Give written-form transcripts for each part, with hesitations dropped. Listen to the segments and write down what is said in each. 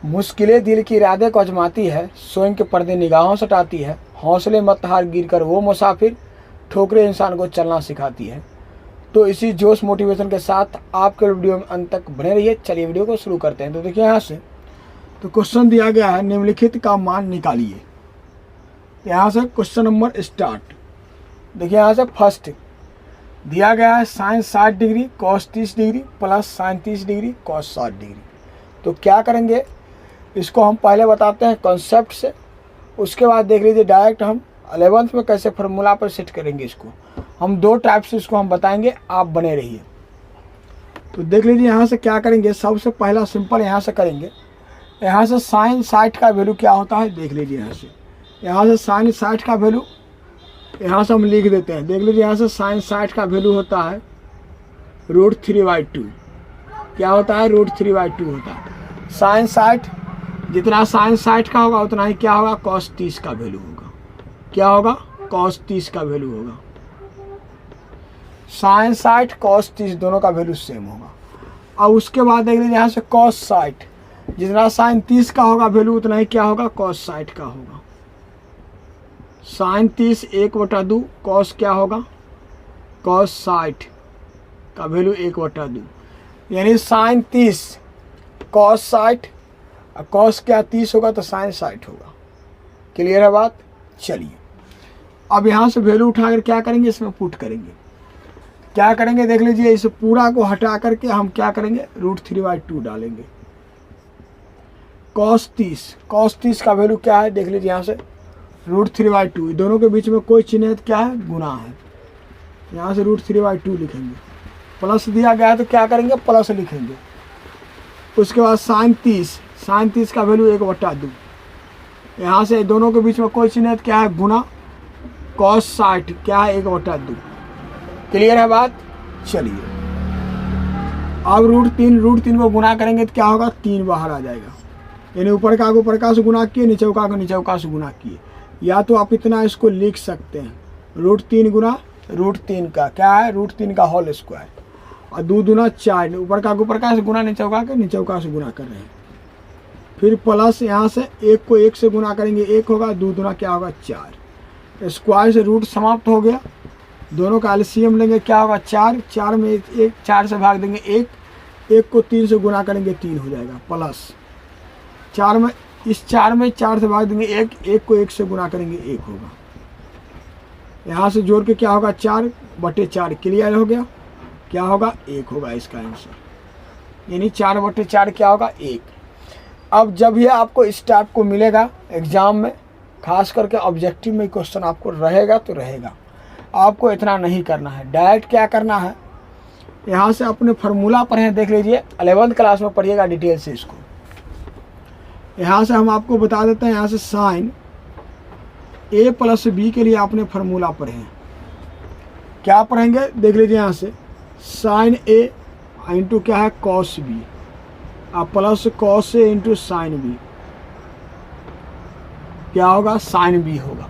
मुश्किलें दिल की इरादे को आजमाती है, स्वयं के पर्दे निगाहों से हटाती है। हौसले मत हार गिर कर वो मुसाफिर, ठोकरें इंसान को चलना सिखाती है। तो इसी जोश मोटिवेशन के साथ आपके वीडियो में अंत तक बने रहिए। चलिए वीडियो को शुरू करते हैं। तो देखिए यहाँ से तो क्वेश्चन दिया गया है, निम्नलिखित का मान निकालिए। यहाँ से क्वेश्चन नंबर स्टार्ट। देखिए यहाँ से फर्स्ट दिया गया है sine 60 degree cos 30 degree plus sine 30 degree cos 60 degree. तो क्या करेंगे, इसको हम पहले बताते हैं कॉन्सेप्ट से, उसके बाद देख लीजिए डायरेक्ट हम 11th में कैसे फार्मूला पर सेट करेंगे। इसको हम दो टाइप से इसको हम बताएंगे, आप बने रहिए। तो देख लीजिए यहाँ से क्या करेंगे, सबसे पहला सिंपल यहाँ से करेंगे। यहाँ से साइन 60 का वैल्यू क्या होता है, देख लीजिए यहाँ से साइन 60 का वैल्यू यहाँ से हम लिख देते हैं। देख लीजिए यहाँ से साइन 60 का वैल्यू होता है √3/2। क्या होता है, √3/2 होता है। साइन 60 जितना साइन 60 का होगा उतना ही क्या होगा, कॉस 30 का वैल्यू होगा। क्या होगा, कॉस 30 का वैल्यू होगा। साइन 60 कॉस 30 दोनों का वैल्यू सेम होगा। अब उसके बाद देख लीजिए यहाँ से कॉस 60 जितना साइन 30 का होगा वैल्यू उतना ही क्या होगा, कॉस 60 का होगा। साइन 30 1/2 कॉस क्या होगा, कॉस 60 का वैल्यू 1/2, यानी साइन 30 कॉस 60 और कॉस क्या 30 होगा तो साइन 60 होगा। क्लियर है बात। चलिए अब यहाँ से वैल्यू उठाकर क्या करेंगे, इसमें पुट करेंगे। क्या करेंगे, देख लीजिए इस पूरा को हटा करके हम क्या करेंगे, √3/2 डालेंगे। कॉस 30 का वैल्यू क्या है, देख लीजिए यहाँ से √3/2। दोनों के बीच में कोई चिन्ह क्या है, गुना है। यहाँ से √3/2 लिखेंगे। प्लस दिया गया है तो क्या करेंगे, प्लस लिखेंगे। उसके बाद साइन 30 का वैल्यू 1/2। यहाँ से दोनों के बीच में कोई चिन्ह क्या है, गुना। कॉस 60 क्या है, 1/2। क्लियर है बात। चलिए अब √3 को गुना करेंगे तो क्या होगा, 3 बाहर आ जाएगा। यानी ऊपर का से गुना किए, नीचे का से गुना किए। या तो आप इतना इसको लिख सकते हैं, √3 गुना √3 का क्या है, √3 का होल स्क्वायर और 2 दूना 4, ऊपर का से गुना नीचे का से गुना कर रहे हैं। फिर प्लस यहाँ से 1 को 1 से गुना करेंगे, 1 होगा, 2 दूना क्या होगा 4। स्क्वायर से रूट समाप्त हो गया। दोनों का एलसीएम लेंगे, क्या होगा 4 में 1 4 से भाग देंगे 1 को 3 से गुना करेंगे 3 हो जाएगा। प्लस 4 में 4 से भाग देंगे 1 को 1 से गुना करेंगे 1 होगा। यहाँ से जोड़ के क्या होगा 4/4। क्लियर हो गया। क्या होगा, 1 होगा इसका आंसर। यानी 4/4 क्या होगा, 1। अब जब ये आपको इस टाइप को मिलेगा एग्जाम में, खास करके ऑब्जेक्टिव में क्वेश्चन आपको रहेगा तो रहेगा, आपको इतना नहीं करना है। डायरेक्ट क्या करना है, यहाँ से अपने फार्मूला पढ़े, देख लीजिए 11th क्लास में पढ़िएगा डिटेल से इसको। यहाँ से हम आपको बता देते हैं, यहाँ से साइन a + b के लिए आपने फार्मूला पढ़े हैं। क्या पढ़ेंगे, देख लीजिए यहाँ से साइन a इंटू क्या है, कॉस b और plus cos a into sine b क्या होगा, साइन b होगा।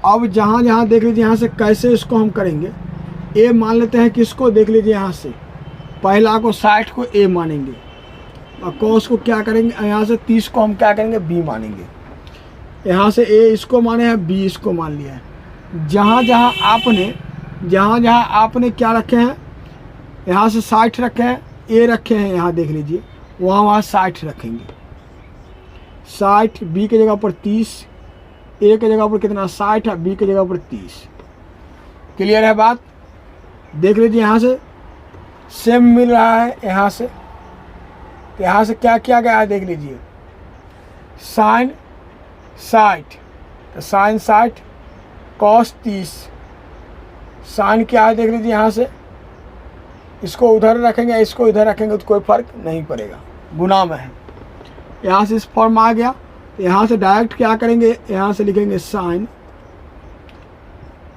अब जहाँ देख लीजिए यहाँ से कैसे इसको हम करेंगे, a मान लेते हैं किसको, देख लीजिए यहाँ से पहला को 60 को a मानेंगे और कॉस को क्या करेंगे, यहाँ से 30 को हम क्या करेंगे, b मानेंगे। यहाँ से a इसको माने हैं, b इसको मान लिया है। जहाँ आपने क्या रखे हैं, यहाँ से 60 रखे हैं, a रखे हैं, यहाँ देख लीजिए वहाँ 60 रखेंगे। 60 b के जगह पर 30, a के जगह पर कितना 60 है, b के जगह पर 30। क्लियर है बात। देख लीजिए यहाँ से सेम मिल रहा है। यहाँ से क्या किया गया है, देख लीजिए साइन 60 तो साइन 60 कॉस 30, साइन क्या है, देख लीजिए यहाँ से इसको उधर रखेंगे, इसको इधर रखेंगे तो कोई फर्क नहीं पड़ेगा, गुना में है। यहाँ से इस फॉर्म आ गया। यहाँ से डायरेक्ट क्या करेंगे, यहाँ से लिखेंगे साइन,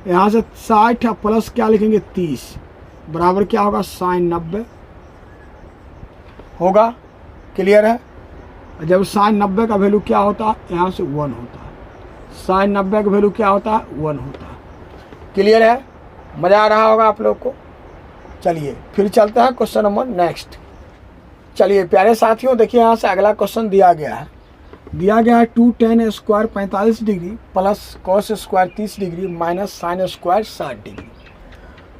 यहाँ से 60 प्लस क्या लिखेंगे 30 बराबर क्या होगा, साइन 90 होगा। क्लियर है। जब साइन 90 का वैल्यू क्या होता है, यहाँ से 1 होता है। साइन 90 का वैल्यू क्या होता है, 1 होता है। क्लियर है, मज़ा आ रहा होगा आप लोग को। चलिए फिर चलते हैं क्वेश्चन नंबर नेक्स्ट। चलिए प्यारे साथियों, देखिए यहाँ से अगला क्वेश्चन दिया गया है 2 tan square 45 degree plus cos square 30 degree minus sine square 60 degree.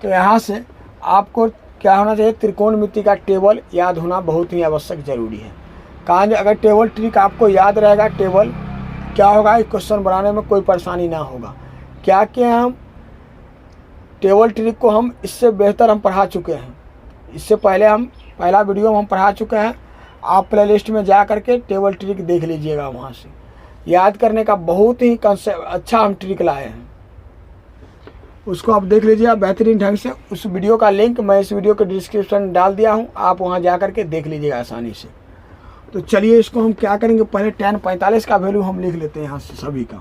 तो यहाँ से आपको क्या होना चाहिए, त्रिकोणमिति का टेबल याद होना बहुत ही आवश्यक जरूरी है। कहाँ अगर टेबल ट्रिक आपको याद रहेगा, टेबल क्या होगा, इस क्वेश्चन बनाने में कोई परेशानी ना होगा। क्या क्या हम टेबल ट्रिक को हम इससे बेहतर हम पढ़ा चुके हैं, इससे पहले हम पहला वीडियो में हम पढ़ा चुके हैं। आप प्लेलिस्ट में जा करके टेबल ट्रिक देख लीजिएगा, वहाँ से याद करने का बहुत ही कंसेप्ट अच्छा हम ट्रिक लाए हैं, उसको आप देख लीजिए बेहतरीन ढंग से। उस वीडियो का लिंक मैं इस वीडियो के डिस्क्रिप्शन में डाल दिया हूँ, आप वहाँ जा करके देख लीजिएगा आसानी से। तो चलिए इसको हम क्या करेंगे, पहले tan 45 का वैल्यू हम लिख लेते हैं यहाँ से सभी का,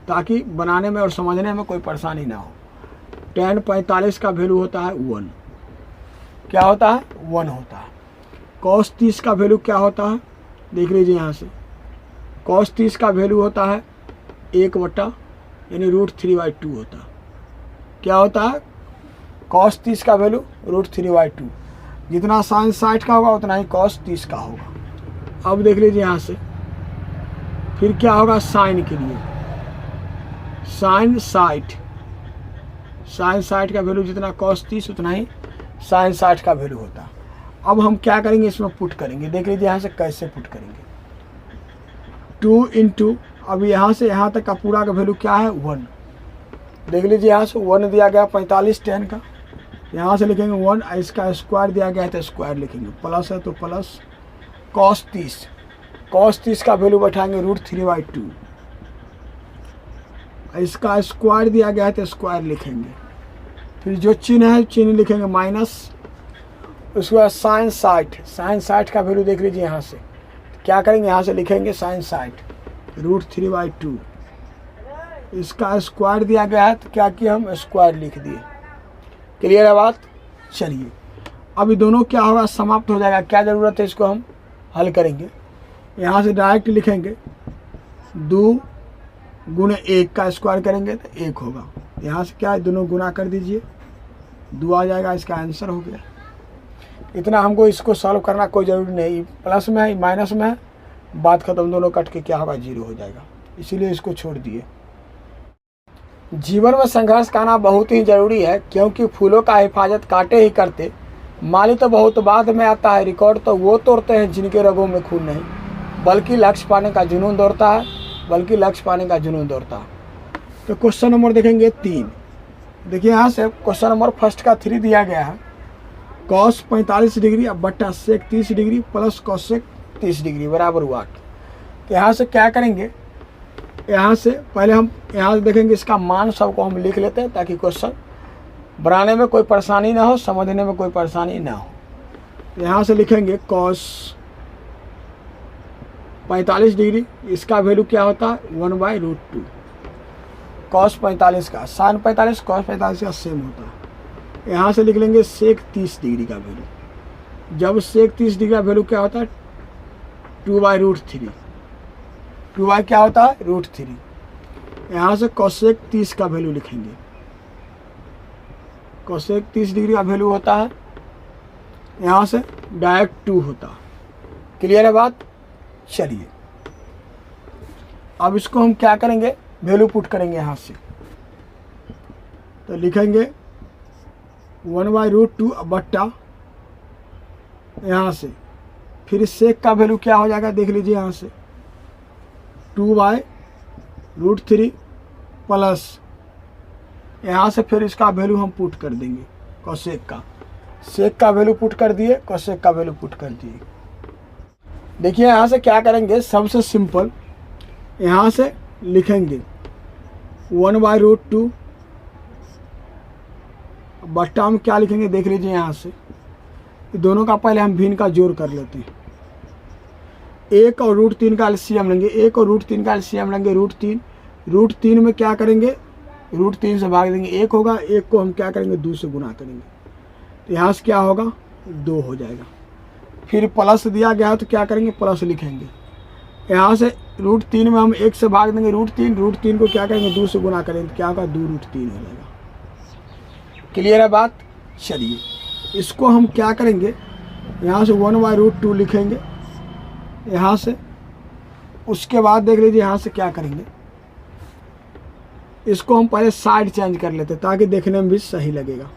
ताकि बनाने में और समझने में कोई परेशानी ना हो। tan 45 का वैल्यू होता है 1, क्या होता है 1 होता है। cos 30 का वैल्यू क्या होता है, देख लीजिए यहाँ से, cos 30 का वैल्यू होता है 1 बटा यानी √3/2 होता है। क्या होता है, cos 30 का वैल्यू √3/2, जितना साइन 60 का होगा उतना ही cos 30 का होगा। अब देख लीजिए यहाँ से, फिर क्या होगा साइन के लिए, साइन 60 का वैल्यू जितना cos 30 उतना ही साइन 60 का वैल्यू होता है। अब हम क्या करेंगे, इसमें पुट करेंगे, देख लीजिए यहाँ से कैसे पुट करेंगे। 2 इंटू, अब यहाँ से यहाँ तक का पूरा का वैल्यू क्या है 1, देख लीजिए यहाँ से 1 दिया गया 45 tan का, यहाँ से लिखेंगे 1, इसका स्क्वायर दिया गया है तो स्क्वायर लिखेंगे, प्लस है तो प्लस cos 30 का वैल्यू बैठाएंगे √3/2, इसका स्क्वायर दिया गया है तो स्क्वायर लिखेंगे, फिर जो चिन्ह है चिन्ह लिखेंगे माइनस, उसके बाद साइन 60 का वैल्यू देख लीजिए यहाँ से, क्या करेंगे यहाँ से लिखेंगे साइन 60 √3/2, इसका स्क्वायर दिया गया है तो क्या किया हम स्क्वायर लिख दिए। क्लियर है बात। चलिए अभी दोनों क्या होगा, समाप्त हो जाएगा, क्या ज़रूरत है इसको हम हल करेंगे। यहाँ से डायरेक्ट लिखेंगे 2 गुणे 1 का स्क्वायर करेंगे तो 1 होगा, यहाँ से क्या है दोनों गुना कर दीजिए, 2 आ जाएगा, इसका आंसर हो गया। इतना हमको इसको सॉल्व करना कोई ज़रूरी नहीं, प्लस में है माइनस में है, बात खत्म, दोनों कट के क्या होगा 0 हो जाएगा, इसीलिए इसको छोड़ दिए। जीवन में संघर्ष करना बहुत ही ज़रूरी है, क्योंकि फूलों का हिफाजत कांटे ही करते, माली तो बहुत बाद में आता है, रिकॉर्ड तो वो तोड़ते हैं जिनके रगों में खून नहीं, बल्कि लक्ष्य पाने का जुनून दौड़ता है, तो क्वेश्चन नंबर देखेंगे 3। देखिए यहाँ से क्वेश्चन नंबर फर्स्ट का 3 दिया गया है, cos 45 डिग्री अब बट्टा sec 30 degree plus cosec 30 degree बराबर हुआ। तो यहाँ से क्या करेंगे, यहाँ से पहले हम यहाँ से देखेंगे इसका मान सबको हम लिख लेते हैं, ताकि क्वेश्चन बनाने में कोई परेशानी ना हो, समझने में कोई परेशानी ना हो। यहाँ से लिखेंगे cos 45 डिग्री, इसका वैल्यू क्या होता है 1/√2, cos 45 का sin 45 cos 45 का सेम होता है। यहाँ से लिख लेंगे sec 30 डिग्री का वैल्यू, जब sec 30 डिग्री का वैल्यू क्या होता है 2/√3, 2 क्या होता है √3। यहाँ से cosec 30 का वैल्यू लिखेंगे, cosec 30 डिग्री का वैल्यू होता है, यहाँ से डायरेक्ट 2 होता है। क्लियर है बात। चलिए अब इसको हम क्या करेंगे, वैल्यू पुट करेंगे यहाँ से, तो लिखेंगे 1/√2 बट्टा यहाँ से, फिर सेक का वैल्यू क्या हो जाएगा देख लीजिए, यहाँ से 2/√3 प्लस यहाँ से फिर इसका वैल्यू हम पुट कर देंगे, कोसेक का, सेक का वैल्यू पुट कर दिए, कोसेक का वैल्यू पुट कर दिए। देखिए यहाँ से क्या करेंगे, सबसे सिंपल यहाँ से लिखेंगे 1/√2 बट्टा में क्या लिखेंगे देख लीजिए, यहाँ से दोनों का पहले हम भिन्न का जोड़ कर लेते हैं। 1 और √3 का एलसीएम लेंगे, 1 और √3 का एलसीएम लेंगे √3 में क्या करेंगे √3 से भाग देंगे, 1 होगा, 1 को हम क्या करेंगे 2 से गुना करेंगे, तो यहाँ से क्या होगा 2 हो जाएगा। फिर प्लस दिया गया तो क्या करेंगे प्लस लिखेंगे, यहाँ से √3 में हम 1 से भाग देंगे √3 को क्या करेंगे 2 से गुना करेंगे, तो क्या होगा 2√3 हो जाएगा। क्लियर है बात। चलिए इसको हम क्या करेंगे यहाँ से 1/√2 लिखेंगे यहाँ से। उसके बाद देख लीजिए यहाँ से क्या करेंगे, इसको हम पहले साइड चेंज कर लेते ताकि देखने में भी सही लगेगा।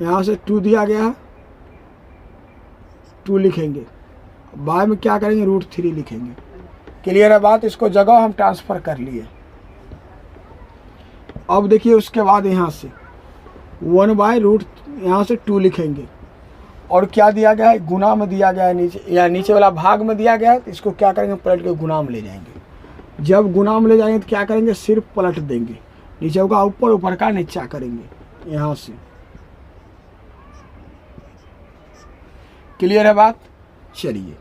यहाँ से 2 दिया गया है, 2 लिखेंगे। बाद में क्या करेंगे, √3 लिखेंगे। क्लियर है बात। इसको जगह हम ट्रांसफ़र कर लिए। अब देखिए उसके बाद यहाँ से 1/√, यहाँ से 2 लिखेंगे। और क्या दिया गया है, गुना में दिया गया है नीचे, या नीचे वाला भाग में दिया गया है। तो इसको क्या करेंगे, पलट के गुना में ले जाएंगे। जब गुना में ले जाएंगे तो क्या करेंगे, सिर्फ पलट देंगे। नीचे का ऊपर, ऊपर का नीचा करेंगे यहाँ से। क्लियर है बात। चलिए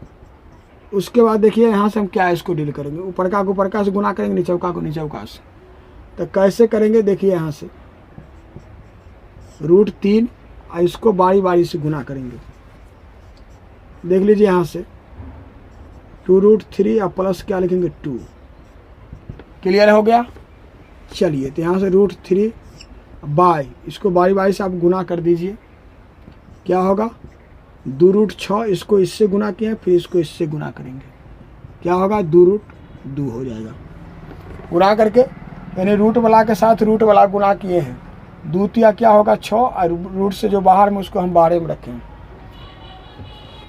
उसके बाद देखिए यहाँ से हम क्या है, इसको डील करेंगे। ऊपर का को ऊपर का से गुना करेंगे, नीचौका को नीचौका से। तो कैसे करेंगे, देखिए यहाँ से √3 और इसको बारी बारी से गुना करेंगे। देख लीजिए यहाँ से 2√3 और प्लस क्या लिखेंगे 2। क्लियर हो गया। चलिए तो यहाँ से √3 बाई, इसको बारी बारी से आप गुना कर दीजिए। क्या होगा, 2√6, इसको इससे गुना किए, फिर इसको इससे गुना करेंगे। क्या होगा, 2√2 हो जाएगा। गुना करके यानी रूट वाला के साथ रूट वाला गुना किए हैं। 2 क्या होगा 6, और रूट से जो बाहर में उसको हम बाहर में रखेंगे।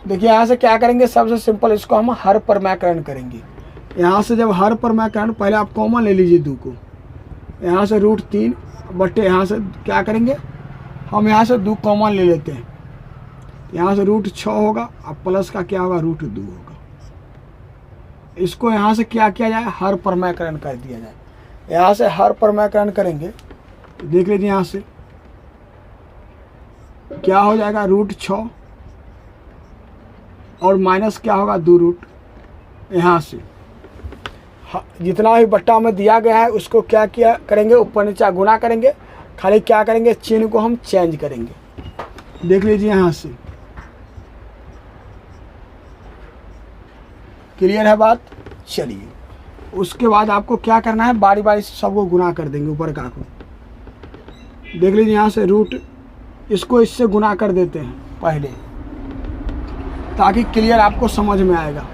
देखिए यहाँ से क्या करेंगे, सबसे सिंपल इसको हम हर परमैकरण करेंगे। यहाँ से जब हर परमैकरण, पहले आप कॉमन ले लीजिए 2 को। यहाँ से √3 बटे यहाँ से क्या करेंगे, हम यहाँ से 2 कॉमन ले लेते हैं। यहाँ से √6 होगा और प्लस का क्या होगा, √2 होगा। इसको यहाँ से क्या किया जाए, हर परमैकरण कर दिया जाए। यहाँ से हर परमैकरण करेंगे, देख लीजिए यहाँ से क्या हो जाएगा, √6 और माइनस क्या होगा 2 यहाँ से जितना भी बट्टा में दिया गया है उसको क्या किया करेंगे, ऊपर नीचे गुना करेंगे। खाली क्या करेंगे, चिन्ह को हम चेंज करेंगे। देख लीजिए यहाँ से। क्लियर है बात। चलिए उसके बाद आपको क्या करना है, बारी बारी से सबको गुना कर देंगे ऊपर का को। देख लीजिए यहाँ से रूट, इसको इससे गुना कर देते हैं पहले, ताकि क्लियर आपको समझ में आएगा।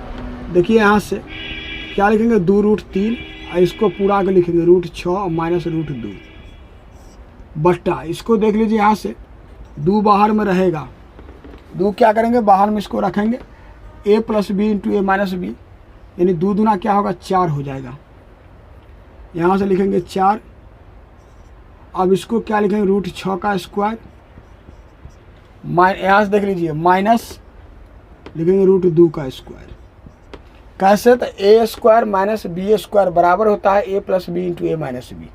देखिए यहाँ से क्या लिखेंगे, 2√3 और इसको पूरा के लिखेंगे √6 और माइनस √2 बट्टा। इसको देख लीजिए यहाँ से 2 बाहर में रहेगा। 2 क्या करेंगे, बाहर में इसको रखेंगे, a + b × a - b, यानी 2 दूना क्या होगा 4 हो जाएगा। यहाँ से लिखेंगे 4। अब इसको क्या लिखेंगे, √6 का स्क्वायर, यहाँ से देख लीजिए माइनस लिखेंगे √2 का स्क्वायर। कैसे, तो a² - b² बराबर होता है a + b × a - b।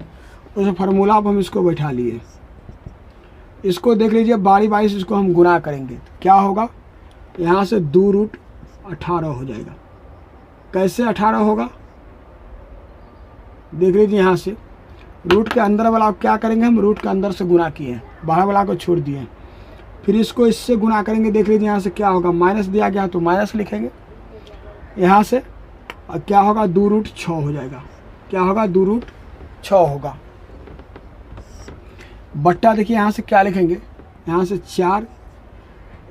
उस फार्मूला पर हम इसको बैठा लिए। इसको देख लीजिए बारी बारी से इसको हम गुना करेंगे। क्या होगा, यहाँ से 2√18 हो जाएगा। कैसे 18 होगा, देख लीजिए यहाँ से रूट के अंदर वाला क्या करेंगे, हम रूट के अंदर से गुना किए हैं, बाहर वाला को छोड़ दिए। फिर इसको इससे गुना करेंगे। देख लीजिए यहाँ से क्या होगा, माइनस दिया गया तो माइनस लिखेंगे यहाँ से, और क्या होगा 2√6 हो जाएगा। क्या होगा, 2√6 होगा बट्टा। देखिए यहाँ से क्या लिखेंगे, यहाँ से 4,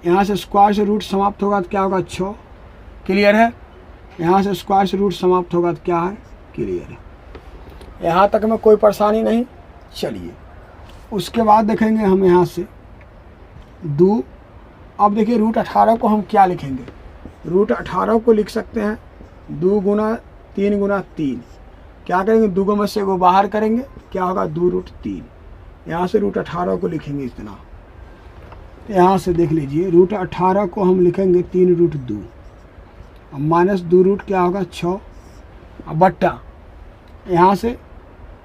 यहाँ से स्क्वायर से रूट समाप्त होगा तो क्या होगा 6। क्लियर है। यहाँ से स्क्वायर से रूट समाप्त होगा तो क्या है, क्लियर है। यहाँ तक में कोई परेशानी नहीं। चलिए उसके बाद देखेंगे हम यहाँ से 2। अब देखिए √18 को हम क्या लिखेंगे, √18 को लिख सकते हैं 2 × 3 × 3। क्या करेंगे, 2 में से वो बाहर करेंगे, क्या होगा 2√3। यहाँ से √18 को लिखेंगे इतना। यहाँ से देख लीजिए √18 को हम लिखेंगे 3√2 और माइनस 2 क्या होगा 6 बट्टा। यहाँ से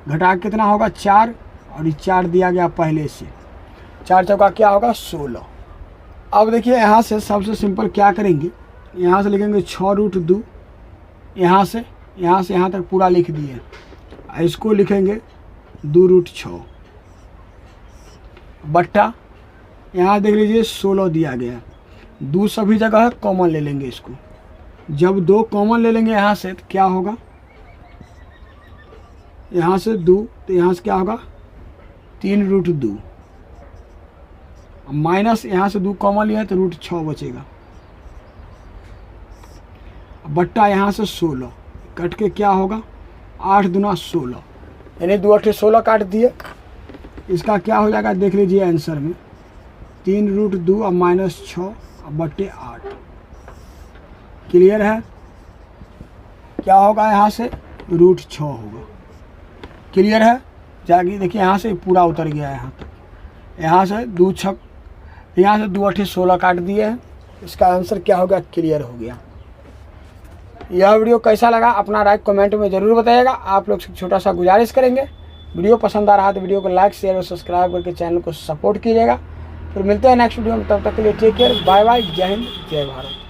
घटा कितना होगा 4, और ये 4 दिया गया पहले से, 4 चौका क्या होगा 16। अब देखिए यहाँ से सबसे सिंपल क्या करेंगे, यहाँ से लिखेंगे 6√2, यहाँ से यहाँ तक पूरा लिख दिए। इसको लिखेंगे 2√6 बट्टा। यहाँ देख लीजिए 16 दिया गया। 2 सभी जगह है, कॉमन ले लेंगे इसको। जब 2 कॉमन ले लेंगे यहाँ से तो क्या होगा, यहाँ से 2 तो यहाँ से क्या होगा 3√2 माइनस यहाँ से 2 कॉमन लिया है तो रूट 6 बचेगा, बट्टा यहाँ से 16 कट के क्या होगा 8 दूना 16, यानी 2 8 16 काट दिए। इसका क्या हो जाएगा देख लीजिए आंसर में 3 रूट 2 और माइनस 6 और बट्टे 8। क्लियर है? क्या होगा यहाँ से रूट 6 होगा। क्लियर है? जागी देखिए यहाँ से पूरा उतर गया है यहाँ तक, यहाँ से 2 6 यहाँ से 2 8 16 काट दिए हैं। इसका आंसर क्या होगा क्लियर हो गया। यह वीडियो कैसा लगा अपना राय कमेंट में ज़रूर बताइएगा। आप लोग से छोटा सा गुजारिश करेंगे, वीडियो पसंद आ रहा है तो वीडियो को लाइक शेयर और सब्सक्राइब करके चैनल को सपोर्ट कीजिएगा। फिर मिलते हैं नेक्स्ट वीडियो में, तब तक के लिए टेक केयर, बाय बाय, जय हिंद जय भारत।